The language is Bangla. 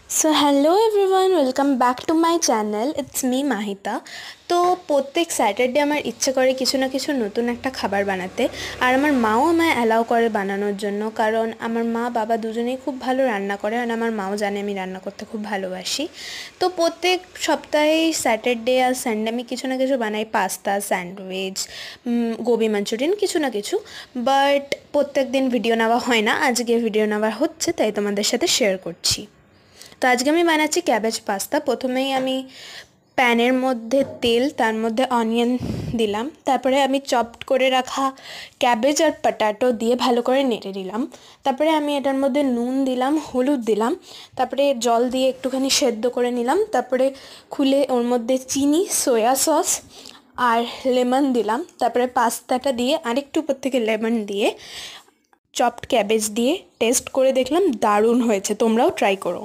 So hello everyone, welcome back to my channel. It's me Mahita. তো প্রত্যেক স্যাটারডে আমার ইচ্ছে করে কিছু না কিছু নতুন একটা খাবার বানাতে, আর আমার মাও আমায় অ্যালাউ করে বানানোর জন্য, কারণ আমার মা বাবা দুজনেই খুব ভালো রান্না করে আর আমার মাও জানে আমি রান্না করতে খুব ভালোবাসি। তো প্রত্যেক সপ্তাহে স্যাটারডে আর সানডে আমি কিছু না কিছু বানাই, পাস্তা, স্যান্ডউইচ, গোবি মাঞ্চুরিয়ান, কিছু না কিছু। বাট প্রত্যেক দিন ভিডিও নেওয়া হয় না, আজকে ভিডিও নেওয়া হচ্ছে, তাই তোমাদের সাথে শেয়ার করছি। তো আজকে আমি বানাচ্ছি ক্যাবেজ পাস্তা। প্রথমেই আমি প্যানের মধ্যে তেল, তার মধ্যে অনিয়ন দিলাম, তারপরে আমি চপড করে রাখা ক্যাবেজ আর পটাটো দিয়ে ভালো করে নেড়ে নিলাম। তারপরে আমি এটার মধ্যে নুন দিলাম, হলুদ দিলাম, তারপরে জল দিয়ে একটুখানি সেদ্ধ করে নিলাম। তারপরে খুলে ওর মধ্যে চিনি, সয়া সস আর লেমন দিলাম। তারপরে পাস্তাটা দিয়ে আরেকটু উপর থেকে লেমন দিয়ে চপড ক্যাবেজ দিয়ে টেস্ট করে দেখলাম দারুণ হয়েছে। তোমরাও ট্রাই করো।